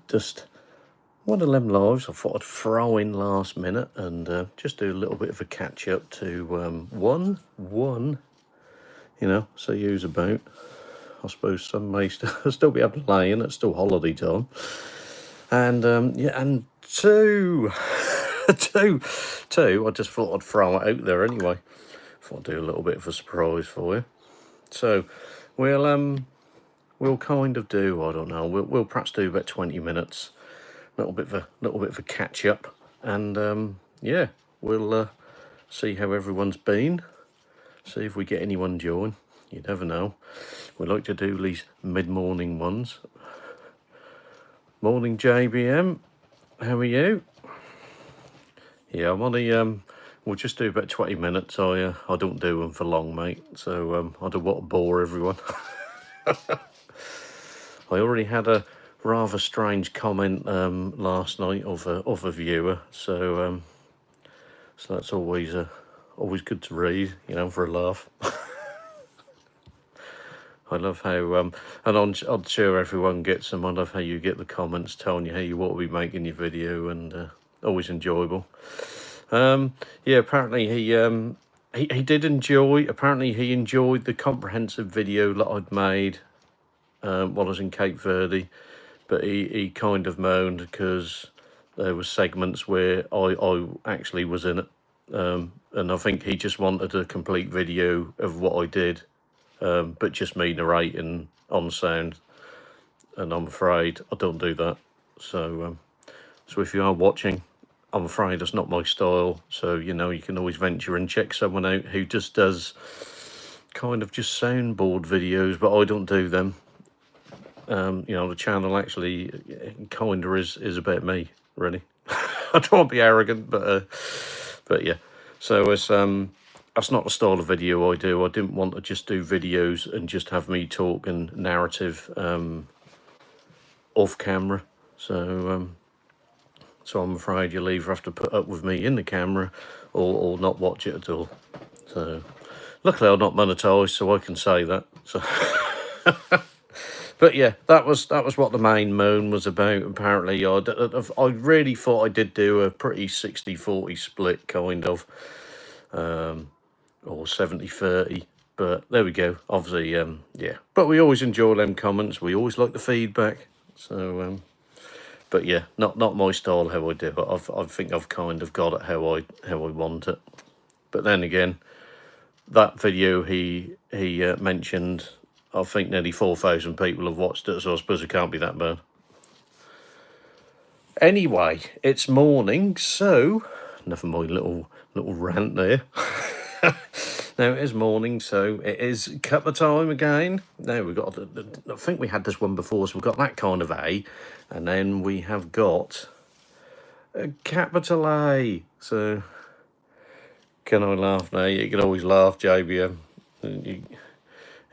Just one of them lives I thought I'd throw in last minute and just do a little bit of a catch up to one, so use about. I suppose some may still be able to lay in. It's still holiday time. And and two, two. I just thought I'd throw it out there anyway. Thought I'd do a little bit of a surprise for you. So we'll kind of do, I don't know. We'll perhaps do about 20 minutes. Little bit of a catch up, and yeah, we'll see how everyone's been. See if we get anyone join. You never know. We like to do these mid-morning ones. Morning, JBM. How are you? Yeah, I'm on we'll just do about 20 minutes. I don't do them for long, mate. So I don't want to bore everyone. I already had a rather strange comment last night of a viewer. So that's always good to read, for a laugh. I love how, and I'm sure everyone gets them. I love how you get the comments telling you how you want to be making your video, and always enjoyable. Yeah, apparently he did enjoy. Apparently he enjoyed the comprehensive video that I'd made while I was in Cape Verde, but he kind of moaned because there was segments where I actually was in it, and I think he just wanted a complete video of what I did. But just me narrating on sound, and I'm afraid I don't do that. So if you are watching, I'm afraid that's not my style. So you can always venture and check someone out who just does kind of just soundboard videos, but I don't do them. The channel actually kind of is about me, really. I don't want to be arrogant, but yeah. So it's that's not the style of video I do. I didn't want to just do videos and just have me talk and narrative off camera. So I'm afraid you'll either have to put up with me in the camera or not watch it at all. So luckily I'm not monetized, so I can say that. So but yeah, that was what the main moan was about. Apparently I really thought I did do a pretty 60-40 split, kind of. Or 70-30, but there we go. Obviously, yeah. But we always enjoy them comments. We always like the feedback. So, but yeah, not my style how I do it. I think I've kind of got it how I want it. But then again, that video he mentioned, I think nearly 4,000 people have watched it, so I suppose it can't be that bad. Anyway, it's morning, so never mind little rant there. Now it is morning, so it is cuppa time again. Now we've got, I think we had this one before, so we've got that kind of A, and then we have got a capital A. So, can I laugh now? You can always laugh, JBM.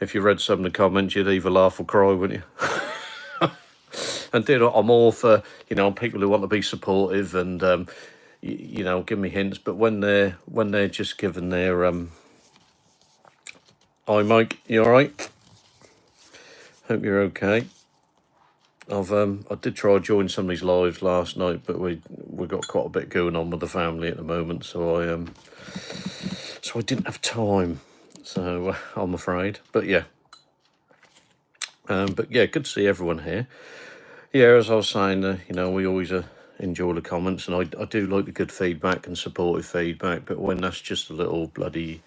If you read some of the comments, you'd either laugh or cry, wouldn't you? And I'm all for, people who want to be supportive and, give me hints, but when they're just given their, hi Mike, you all right? Hope you're okay. I did try to join some of these lives last night, but we got quite a bit going on with the family at the moment, so I didn't have time. So I'm afraid, but yeah, good to see everyone here. Yeah, as I was saying, we always enjoy the comments, and I do like the good feedback and supportive feedback, but when that's just a little bloody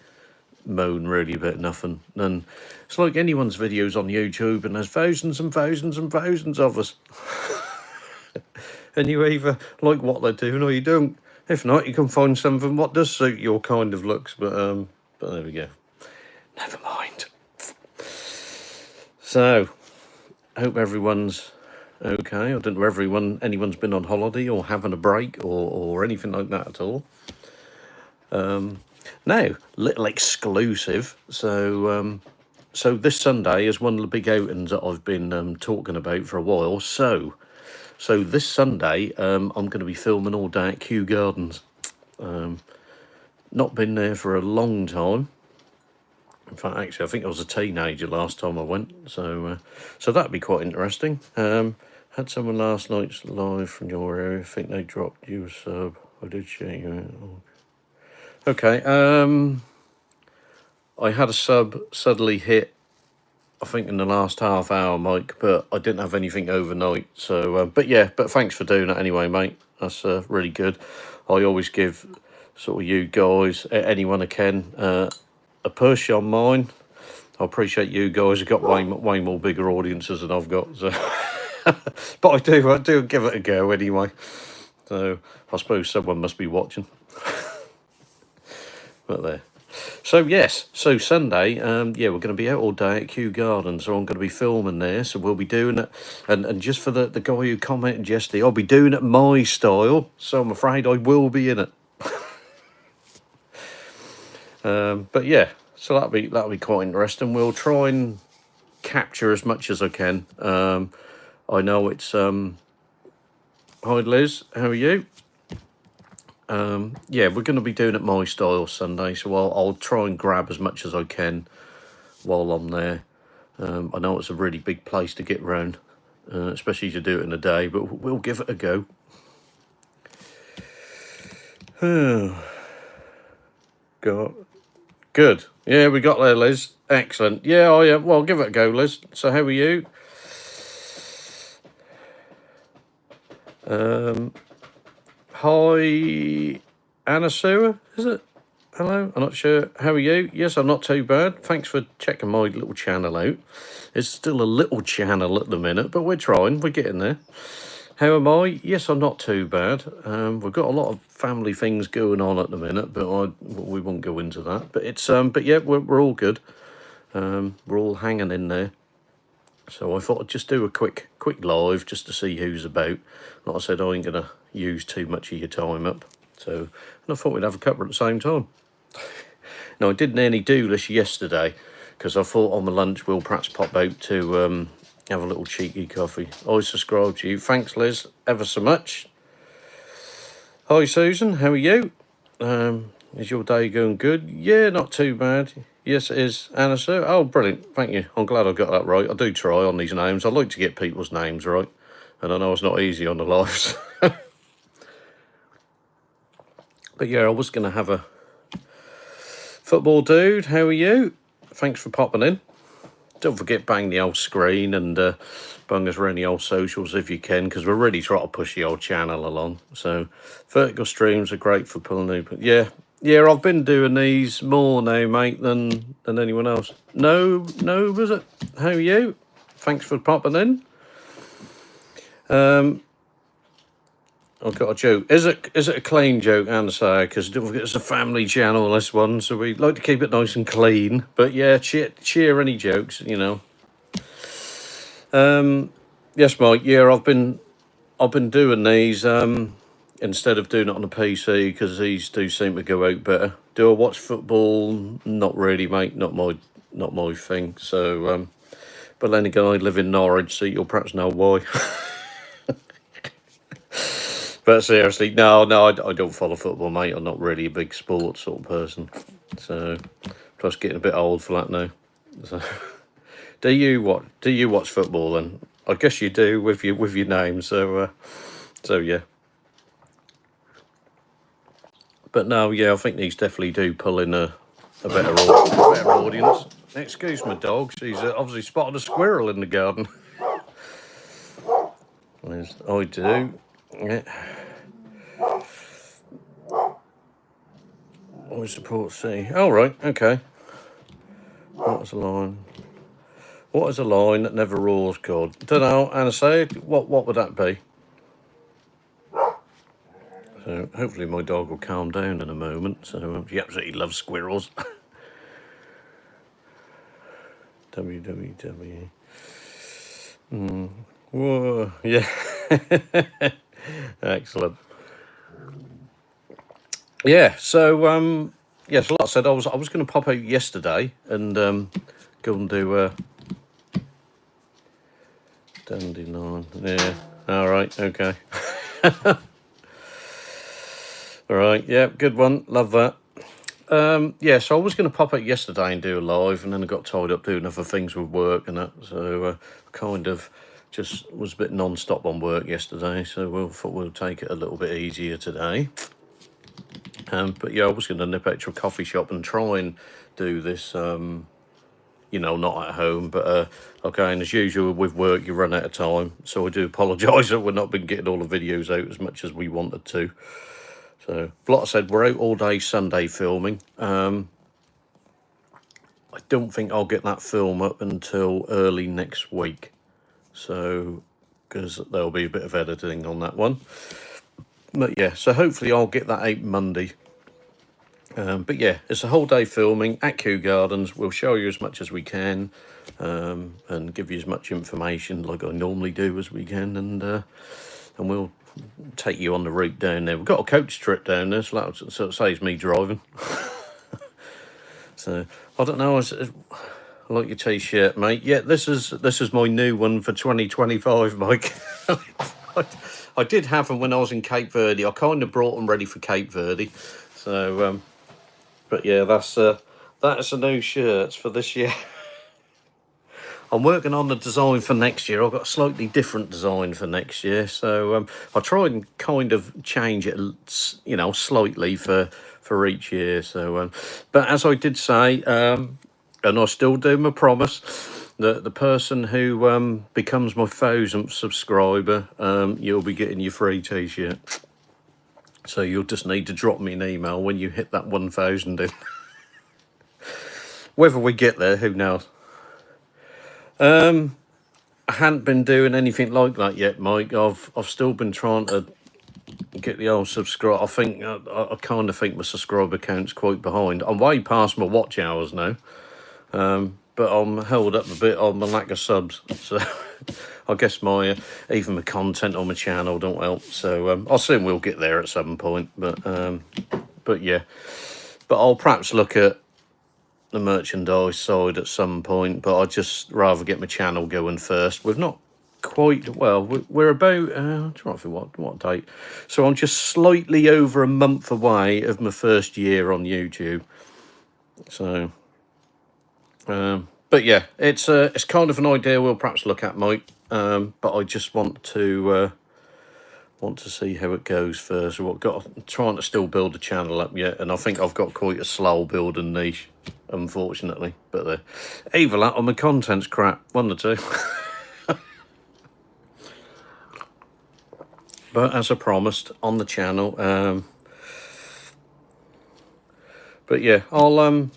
moan really about nothing, then it's like anyone's videos on YouTube and there's thousands and thousands and thousands of us. And you either like what they're doing or you don't. If not, you can find something what does suit your kind of looks, but there we go. Never mind. So, I hope everyone's okay. I don't know if anyone's been on holiday or having a break or anything like that at all. Now, little exclusive. So this Sunday is one of the big outings that I've been talking about for a while. So this Sunday, I'm going to be filming all day at Kew Gardens. Not been there for a long time. In fact, actually, I think I was a teenager last time I went, so so that'd be quite interesting. Had someone last night's live from your area. I think they dropped you a sub. I did share you. Okay. I had a sub suddenly hit, I think in the last half hour, Mike, but I didn't have anything overnight. So, but yeah, but thanks for doing that anyway, mate. That's really good. I always give sort of you guys, anyone I can, a push on mine. I appreciate you guys. I've got way more bigger audiences than I've got. So, but I do give it a go anyway. So I suppose someone must be watching. But there. So yes, so Sunday, yeah, we're going to be out all day at Kew Gardens, so I'm going to be filming there. So we'll be doing it, and just for the guy who commented yesterday, I'll be doing it my style. So I'm afraid I will be in it. But yeah, so that'll be quite interesting. We'll try and capture as much as I can. I know it's hi Liz, how are you? Yeah, we're going to be doing it my style Sunday, so I'll try and grab as much as I can while I'm there. I know it's a really big place to get round, especially to do it in a day, but we'll give it a go. Good. Yeah, we got there, Liz. Excellent. Yeah, I am. Well, give it a go, Liz. So how are you? Hi, Anna Sue, is it? Hello, I'm not sure. How are you? Yes, I'm not too bad. Thanks for checking my little channel out. It's still a little channel at the minute, but we're trying. We're getting there. How am I? Yes, I'm not too bad. We've got a lot of family things going on at the minute, but we won't go into that. But it's but yeah, we're all good. We're all hanging in there. So I thought I'd just do a quick live just to see who's about. Like I said, I ain't gonna use too much of your time up. So, and I thought we'd have a couple at the same time. Now I did nearly do this yesterday because I thought on my lunch we'll perhaps pop out to have a little cheeky coffee. I subscribe to you. Thanks, Liz, ever so much. Hi, Susan. How are you? Is your day going good? Yeah, not too bad. Yes, it is. Anna, sir. Oh, brilliant. Thank you. I'm glad I got that right. I do try on these names. I like to get people's names right. And I know it's not easy on the lives. But yeah, I was going to have a football dude. How are you? Thanks for popping in. Don't forget, bang the old screen and bung us around the old socials if you can, because we're really trying to push the old channel along. So vertical streams are great for pulling new. Yeah, I've been doing these more now, mate, than anyone else. No, was it? How are you? Thanks for popping in. I've got a joke. Is it a clean joke, Anna? Because it's a family channel, this one, so we like to keep it nice and clean. But yeah, cheer any jokes, you know. Yes, Mike. Yeah, I've been doing these instead of doing it on the PC because these do seem to go out better. Do I watch football? Not really, mate. Not my thing. So, but then again, I live in Norwich, so you'll perhaps know why. But seriously, no, I don't follow football, mate. I'm not really a big sports sort of person. So, plus getting a bit old for that now. So, do you watch football then? I guess you do with your name. So yeah. But no, yeah, I think these definitely do pull in a better audience. Excuse my dog. She's obviously spotted a squirrel in the garden. I do. Yeah. I support C. Oh, right, okay. What is a line? What is a line that never roars, God? Don't know, Anna, say what would that be? So hopefully my dog will calm down in a moment. So she absolutely loves squirrels. www. Whoa, yeah. Excellent. Yeah, so yes, like I said, I was going to pop out yesterday and go and do dandelion. Yeah. All right. Okay. All right. Yeah. Good one. Love that. Yeah, so I was going to pop it yesterday and do a live, and then I got tied up doing other things with work and that. So kind of just was a bit non-stop on work yesterday. So thought we'll take it a little bit easier today. But yeah, I was going to nip out to a coffee shop and try and do this. You know, not at home, but okay. And as usual with work, you run out of time. So I do apologise that we've not been getting all the videos out as much as we wanted to. So, like I said, we're out all day Sunday filming. I don't think I'll get that film up until early next week. So, because there'll be a bit of editing on that one. But yeah, so hopefully I'll get that out Monday. But yeah, it's a whole day filming at Kew Gardens. We'll show you as much as we can and give you as much information like I normally do as we can. And we'll take you on the route down there. We've got a coach trip down there, so it saves me driving. So I don't know. I like your t-shirt, mate. Yeah, this is my new one for 2025, Mike. I did have them when I was in Cape Verde. I kind of brought them ready for Cape Verde. So, but yeah, that's a new shirts for this year. I'm working on the design for next year. I've got a slightly different design for next year, so I try and kind of change it, you know, slightly for each year. So, but as I did say, and I still do my promise, that the person who becomes my 1000th subscriber, you'll be getting your free t-shirt. So you'll just need to drop me an email when you hit that 1000 in. Whether we get there, who knows? I hadn't been doing anything like that yet, Mike. I've still been trying to get the old subscribe. I think I kind of think my subscriber count's quite behind. I'm way past my watch hours now, but I'm held up a bit on my lack of subs. So I guess even my content on my channel don't help. So I assume we'll get there at some point. But yeah, but I'll perhaps look at the merchandise side at some point, but I'd just rather get my channel going first. We've not quite, well, we're about, I'm trying to think what date. So I'm just slightly over a month away of my first year on YouTube. So, but yeah, it's kind of an idea we'll perhaps look at, Mike. But I just want to see how it goes first. I'm trying to still build the channel up yet, and I think I've got quite a slow building niche, unfortunately. But either that or my content's crap, one or two. But as I promised on the channel, but yeah, I'll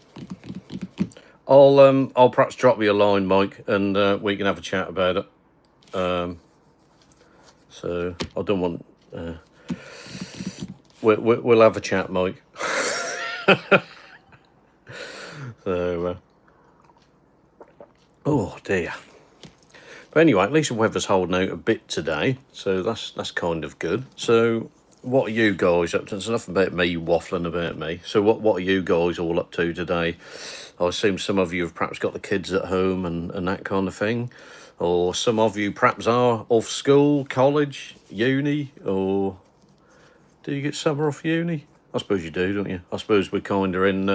perhaps drop you a line, Mike, and we can have a chat about it. So I don't want. We'll have a chat, Mike. So, oh dear. But anyway, at least the weather's holding out a bit today, so that's kind of good. So, what are you guys up to? There's nothing about me waffling about me. So, what are you guys all up to today? I assume some of you have perhaps got the kids at home and that kind of thing. Or some of you perhaps are off school, college, uni, or do you get summer off uni? I suppose you do, don't you? I suppose we're kind of in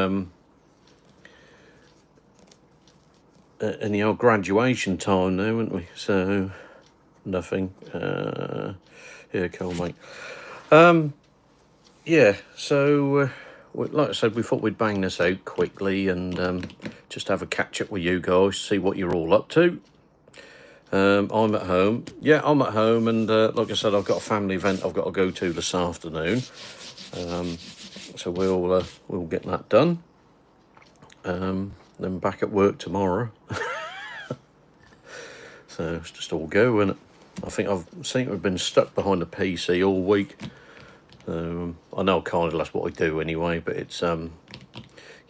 the old graduation time now, aren't we? So, nothing. Yeah, cool, mate. Yeah, so, like I said, we thought we'd bang this out quickly and just have a catch-up with you guys, see what you're all up to. I'm at home. Yeah, I'm at home, and like I said, I've got a family event I've got to go to this afternoon. So we'll get that done. Then back at work tomorrow. So it's just all go, isn't it? I think I've been stuck behind the PC all week. I know kind of that's what I do anyway, but it's you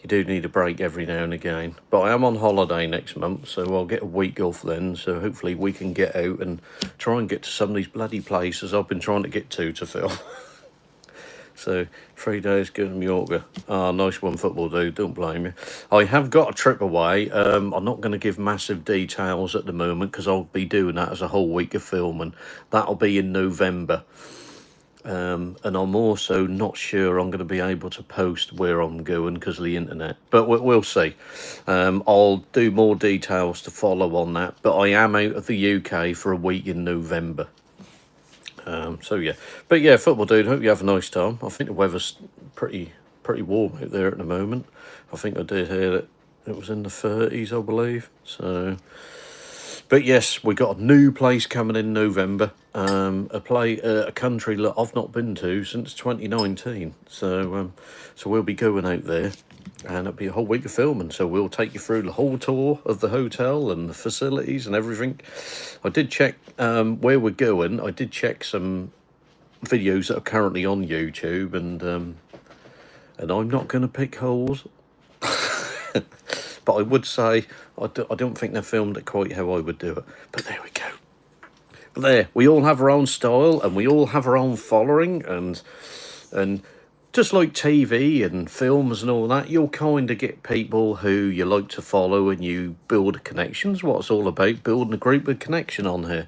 do need a break every now and again. But I am on holiday next month, so I'll get a week off then. So hopefully we can get out and try and get to some of these bloody places I've been trying to get to film. So 3 days going to Mallorca. Ah, nice one, football dude. Don't blame you. I have got a trip away. I'm not going to give massive details at the moment because I'll be doing that as a whole week of filming. That'll be in November. And I'm also not sure I'm going to be able to post where I'm going because of the internet, but we'll see. I'll do more details to follow on that, but I am out of the UK for a week in November. So yeah, but yeah, football dude, hope you have a nice time. I think the weather's pretty warm out there at the moment. I think I did hear that it was in the 30s, I believe. So, but yes, we got a new place coming in November. A country that I've not been to since 2019. So we'll be going out there, and it'll be a whole week of filming. So we'll take you through the whole tour of the hotel and the facilities and everything. I did check where we're going. I did check some videos that are currently on YouTube, and I'm not going to pick holes. But I would say I don't think they filmed it quite how I would do it. But there we go. But there, we all have our own style, and we all have our own following, and just like TV and films and all that, you'll kind of get people who you like to follow, and you build connections. What it's all about, building a group of connection on here.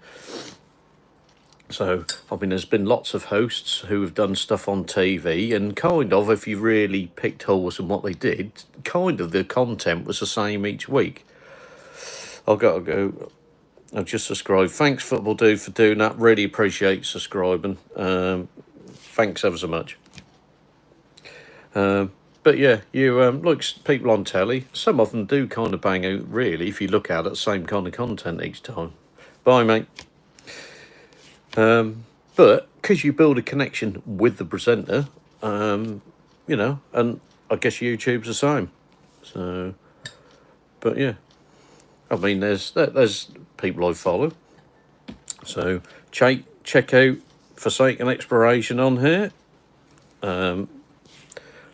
So, I mean, there's been lots of hosts who have done stuff on TV, and kind of, if you really picked holes in what they did, kind of the content was the same each week. I've got to go. I've just subscribed. Thanks, Football Dude, for doing that. Really appreciate subscribing. Thanks ever so much. But yeah, you like people on telly. Some of them do kind of bang out, really, if you look at it, same kind of content each time. Bye, mate. But because you build a connection with the presenter, you know, and I guess YouTube's the same. So, but yeah, I mean, there's people I follow. So check out Forsaken Exploration on here.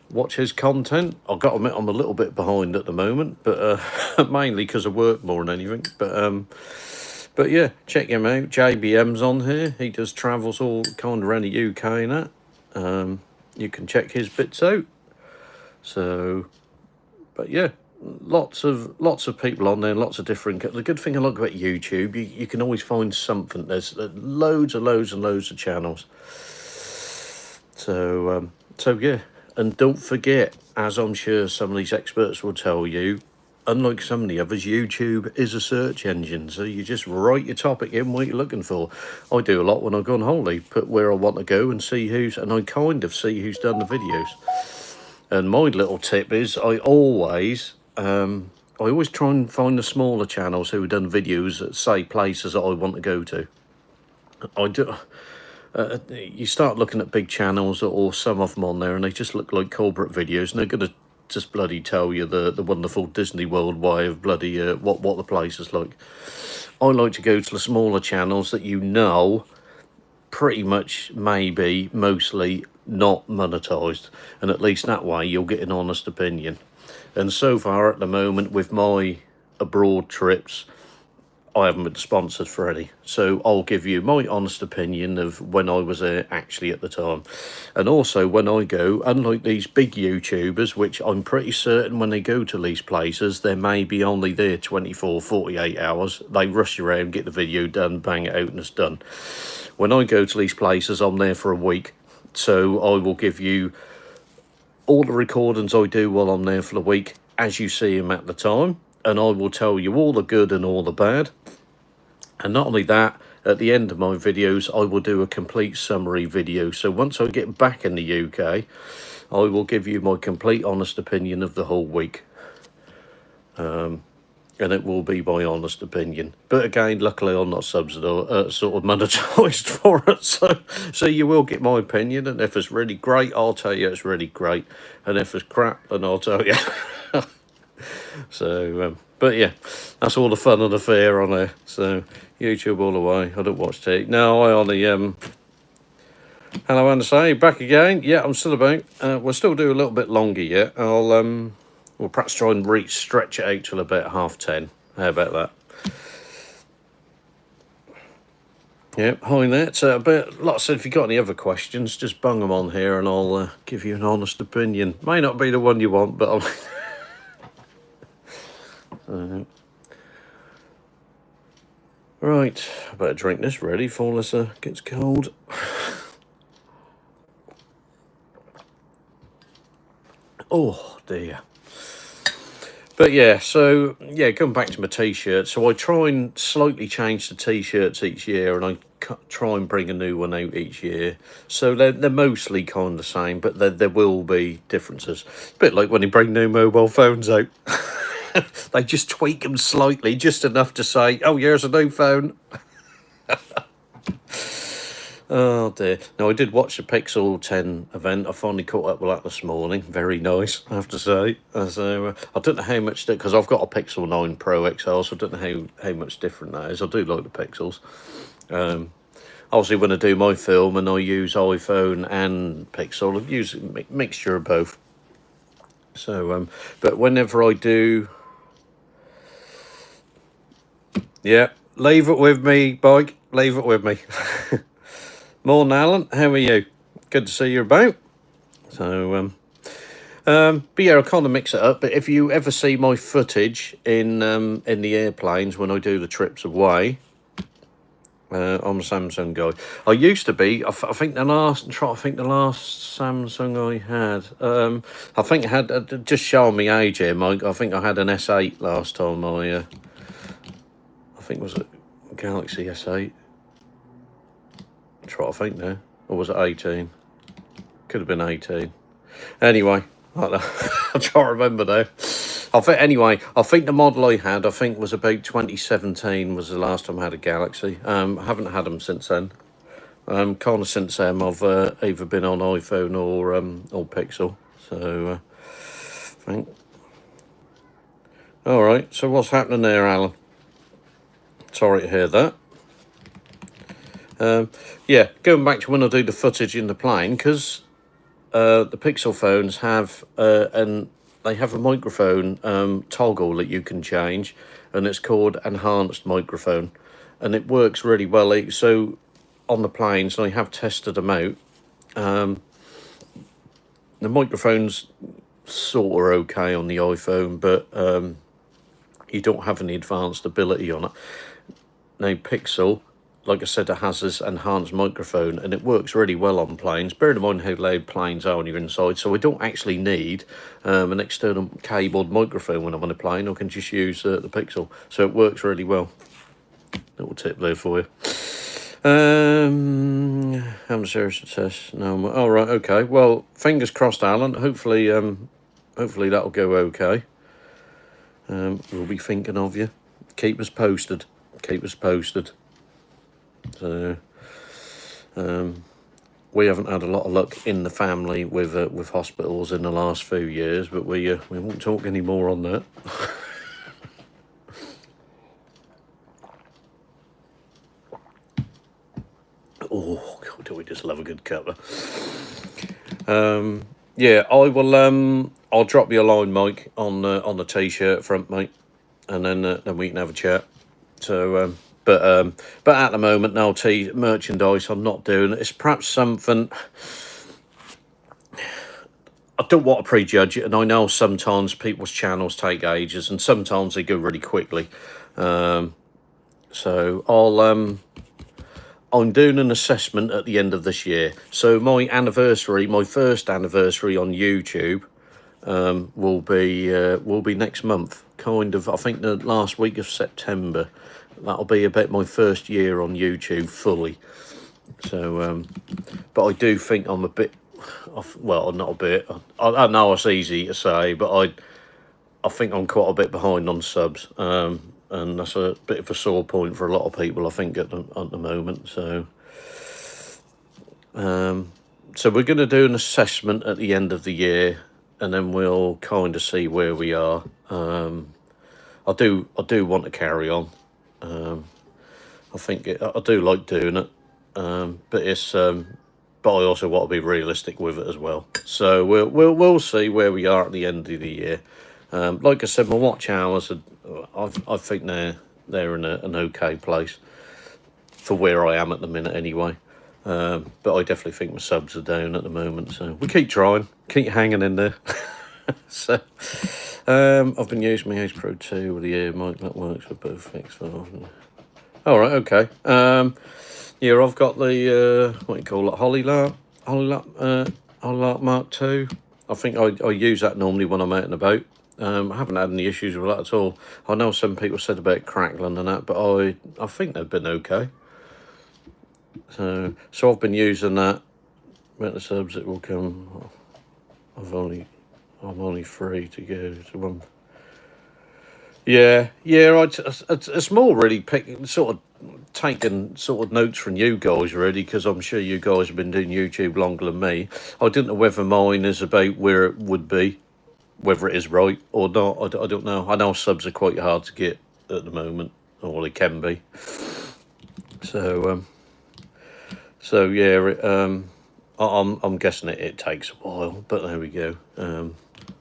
Watch his content. I've got to admit I'm a little bit behind at the moment, but mainly because of work more than anything. But yeah, check him out. JBM's on here. He does travels all kind of around the UK and that. You can check his bits out. So, but yeah, lots of people on there, lots of different. The good thing I like about YouTube, you can always find something. There's loads and loads of channels. So yeah, and don't forget, as I'm sure some of these experts will tell you, unlike some of the others, YouTube is a search engine, so you just write your topic in what you're looking for. I do a lot when I go on holiday, put where I want to go and I kind of see who's done the videos. And my little tip is I always try and find the smaller channels who have done videos that say places that I want to go to. I do. You start looking at big channels or some of them on there, and they just look like corporate videos, and they're going to just bloody tell you the wonderful Disney World way of bloody what the place is like. I like to go to the smaller channels that you know pretty much, maybe, mostly not monetized, and at least that way you'll get an honest opinion. And so far at the moment with my abroad trips, I haven't been sponsored for any, so I'll give you my honest opinion of when I was there actually at the time. And also when I go, unlike these big YouTubers, which I'm pretty certain when they go to these places, they may be only there 24, 48 hours. They rush around, get the video done, bang it out and it's done. When I go to these places, I'm there for a week, so I will give you all the recordings I do while I'm there for the week as you see them at the time, and I will tell you all the good and all the bad. And not only that, at the end of my videos, I will do a complete summary video. So once I get back in the UK, I will give you my complete honest opinion of the whole week. And it will be my honest opinion. But again, luckily I'm not subsidised, sort of monetised for it. So you will get my opinion. And if it's really great, I'll tell you it's really great. And if it's crap, then I'll tell you. So, but yeah, that's all the fun and the fair on there. So YouTube all the way. I don't watch TV. No, I only hello, and say back again. Yeah, I'm still about. We'll still do a little bit longer yet. We'll perhaps try and stretch it out till about 10:30. How about that? Yeah, hi there. So, but like I said, if you've got any other questions, just bung them on here and I'll give you an honest opinion. May not be the one you want, but I'll. Right, I better drink this ready before this gets cold. Oh dear. But yeah, so yeah, going back to my t-shirts. So I try and slightly change the t-shirts each year, and I try and bring a new one out each year. So they're mostly kind of the same, but there will be differences. A bit like when you bring new mobile phones out. They just tweak them slightly, just enough to say, oh, here's a new phone. Oh dear. Now, I did watch the Pixel 10 event. I finally caught up with that this morning. Very nice, I have to say. So I don't know how much, because I've got a Pixel 9 Pro XL, so I don't know how much different that is. I do like the Pixels. Obviously, when I do my film and I use iPhone and Pixel, I use a mixture of both. So, but whenever I do... Yeah, leave it with me, bike. Leave it with me. Morning, Alan. How are you? Good to see you about. So, but yeah, I kind of mix it up. But if you ever see my footage in the airplanes when I do the trips away, I'm a Samsung guy. I used to be. I think the last. I think the last Samsung I had. I think I had. Just showing me age here, Mike. I think I had an S8 last time. I think it was a Galaxy S8. Try to think now, or was it 18? Could have been 18. Anyway, I don't know. I'm trying to remember now. I think the model I had, I think was about 2017 was the last time I had a Galaxy. I haven't had them since then. Kind of since then, I've either been on iPhone or Pixel. So, I think. All right. So what's happening there, Alan? Sorry to hear that. Yeah, going back to when I do the footage in the plane, because the Pixel phones have they have a microphone toggle that you can change, and it's called enhanced microphone, and it works really well. So on the planes, and I have tested them out, the microphone's sort of okay on the iPhone, but you don't have any advanced ability on it. Now Pixel, like I said, it has this enhanced microphone, and it works really well on planes. Bear in mind how loud planes are on your inside, so I don't actually need an external cabled microphone when I'm on a plane. I can just use the Pixel, so it works really well. Little tip there for you. Haven't serious test. No. All right. Okay. Well, fingers crossed, Alan. Hopefully, hopefully that'll go okay. We'll be thinking of you. Keep us posted. Keep us posted. So, we haven't had a lot of luck in the family with hospitals in the last few years, but we won't talk any more on that. Oh God, do we just love a good cuppa? Yeah, I will. I'll drop you a line, Mike, on the t-shirt front, mate, and then we can have a chat. So, but at the moment, no merchandise. I'm not doing it. It's perhaps something. I don't want to prejudge it, and I know sometimes people's channels take ages, and sometimes they go really quickly. So I'm doing an assessment at the end of this year. So my first anniversary on YouTube, will be next month. Kind of, I think the last week of September. That'll be about my first year on YouTube fully. So, but I do think I'm a bit off. Well, not a bit. I know it's easy to say, but I think I'm quite a bit behind on subs. And that's a bit of a sore point for a lot of people, I think, at the moment. So, so we're going to do an assessment at the end of the year, and then we'll kind of see where we are. I do want to carry on. I think I do like doing it, but it's but I also want to be realistic with it as well. So we'll see where we are at the end of the year. Like I said, my watch hours I think they're in an okay place for where I am at the minute anyway. But I definitely think my subs are down at the moment. So we keep trying, keep hanging in there. So I've been using my Ace Pro 2 with the ear mic. That works for both fixed files. All right, okay. Yeah, I've got the what do you call it, Holylark Mark II. I think I use that normally when I'm out and about. I haven't had any issues with that at all. I know some people said about crackling and that, but I think they've been okay. So I've been using that. Met the subs, it will come. I'm only 3 to go to one. Yeah. It's more really sort of taking sort of notes from you guys really, because I'm sure you guys have been doing YouTube longer than me. I didn't know whether mine is about where it would be, whether it is right or not. I don't know. I know subs are quite hard to get at the moment, or they can be. So yeah, I'm guessing it takes a while, but there we go.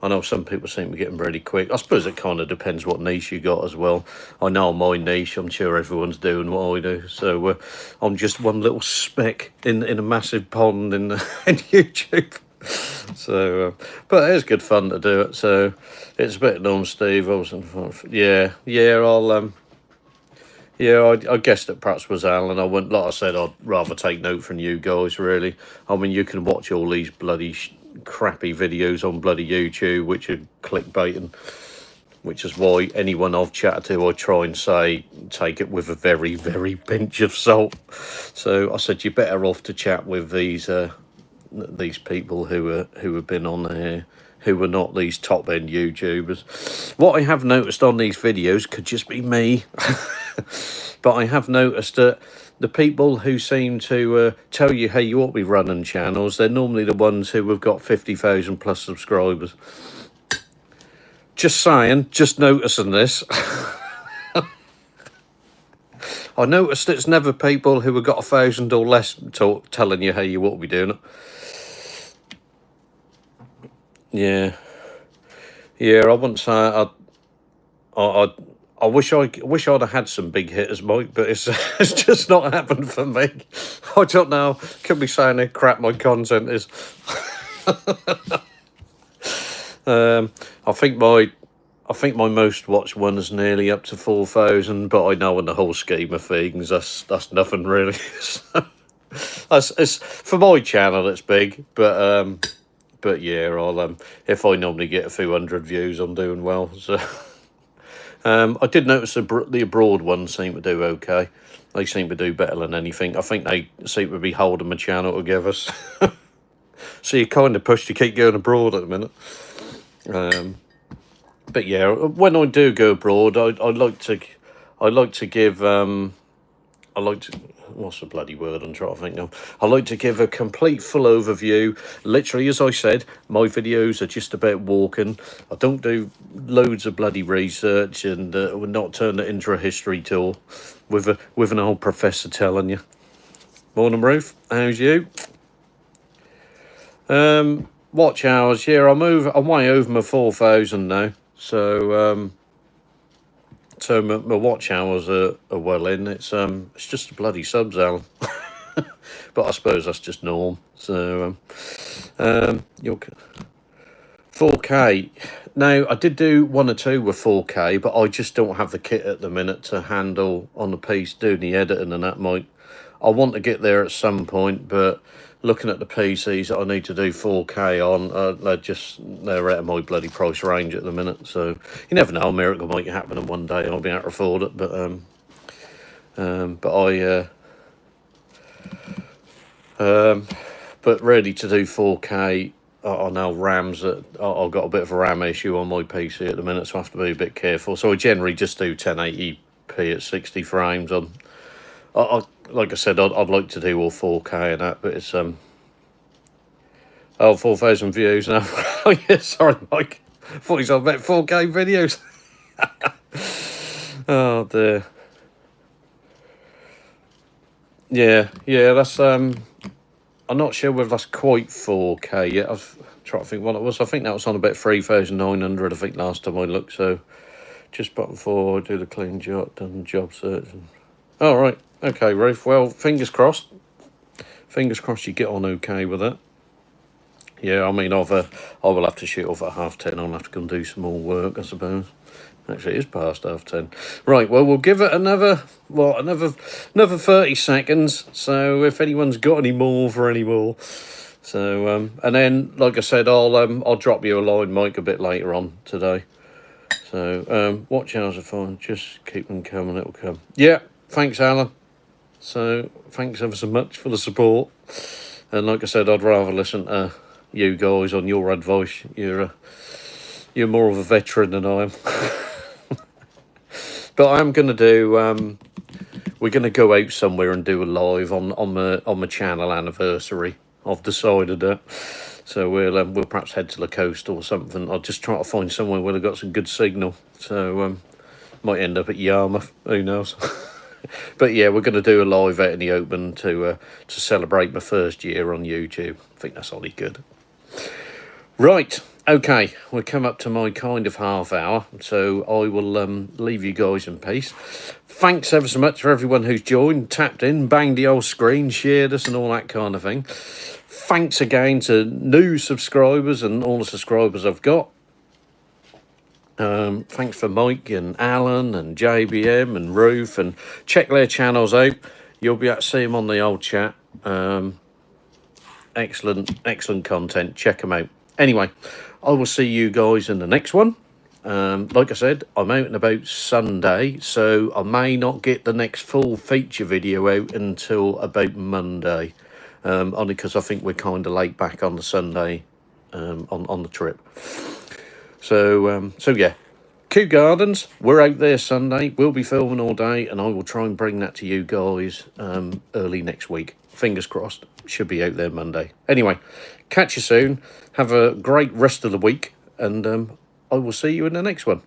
I know some people seem to be getting really quick. I suppose it kind of depends what niche you got as well. I know my niche. I'm sure everyone's doing what I do. So I'm just one little speck in a massive pond in YouTube. So, but it is good fun to do it. So it's a bit known, Steve. Yeah. I guessed it perhaps was Alan. Like I said, I'd rather take note from you guys, really. I mean, you can watch all these bloody crappy videos on bloody YouTube, which are clickbaiting, which is why anyone I've chatted to, I try and say, take it with a very, very pinch of salt. So I said, you're better off to chat with these people who have been on there, who are not these top-end YouTubers. What I have noticed on these videos, could just be me, but I have noticed that the people who seem to tell you how you ought to be running channels, they're normally the ones who have got 50,000 plus subscribers. Just saying, just noticing this. I noticed it's never people who have got 1,000 or less telling you how you ought to be doing it. Yeah, I wouldn't say I wish I'd have had some big hitters, Mike, but it's it's just not happened for me. I don't know. Could be saying how crap my content is. I think my most watched one is nearly up to 4,000, but I know in the whole scheme of things that's nothing really. It's for my channel it's big, but yeah, I'll if I normally get a few hundred views, I'm doing well. So I did notice the abroad ones seem to do okay. They seem to do better than anything. I think they seem to be holding my channel together. So you're kind of pushed to keep going abroad at the minute. But yeah, when I do go abroad, I like to give what's the bloody word I'm trying to think of? I like to give a complete full overview. Literally, as I said, my videos are just about walking. I don't do loads of bloody research, and would not turn it into a history tour with an old professor telling you. Morning, Ruth. How's you? Watch hours. Yeah, I'm way over my 4,000 now. So my watch hours are well in. It's just a bloody subs, Alan. But I suppose that's just norm. So your 4K. Now I did do 1 or 2 with 4K, but I just don't have the kit at the minute to handle on the piece doing the editing and that. I want to get there at some point, but looking at the PCs that I need to do 4K on, they're out of my bloody price range at the minute. So you never know, a miracle might happen, and one day I'll be able to afford it. But ready to do 4K. I know RAMs. I've got a bit of a RAM issue on my PC at the minute, so I have to be a bit careful. So I generally just do 1080p at 60 frames on. Like I said, I'd like to do all 4K and that, but it's 4,000 views now. Oh yeah, sorry, Mike. I thought he's on about 4K videos. Oh dear. Yeah, that's I'm not sure whether that's quite 4K yet. I've tried to think what it was. I think that was on about 3,900. I think last time I looked. So just button forward, do the clean job, done job search. All right. Okay, Ruth. Well, fingers crossed. Fingers crossed you get on okay with that. Yeah, I mean, I will have to shoot off at 10:30. I'll have to go and do some more work, I suppose. Actually, it is past 10:30. Right. Well, we'll give it another 30 seconds. So if anyone's got any more for any more, So and then, like I said, I'll drop you a line, Mike, a bit later on today. So watch hours are fine. Just keep them coming. It'll come. Yeah. Thanks, Alan. So thanks ever so much for the support. And like I said, I'd rather listen to you guys on your advice. You're more of a veteran than I am. But I'm going to do. We're going to go out somewhere and do a live on my channel anniversary. I've decided that. So we'll perhaps head to the coast or something. I'll just try to find somewhere where they've got some good signal. So might end up at Yarmouth. Who knows? But yeah, we're going to do a live out in the open to celebrate my first year on YouTube. I think that's only good. Right, okay, we'll come up to my kind of half hour, so I will leave you guys in peace. Thanks ever so much for everyone who's joined, tapped in, banged the old screen, shared us and all that kind of thing. Thanks again to new subscribers and all the subscribers I've got. Thanks for Mike and Alan and JBM and Ruth, and check their channels out. You'll be able to see them on the old chat. Excellent content. Check them out. Anyway, I will see you guys in the next one. Like I said, I'm out and about Sunday, so I may not get the next full feature video out until about Monday. Only because I think we're kind of late back on the Sunday on the trip. So yeah, Kew Gardens, we're out there Sunday. We'll be filming all day, and I will try and bring that to you guys early next week. Fingers crossed. Should be out there Monday. Anyway, catch you soon. Have a great rest of the week, and I will see you in the next one.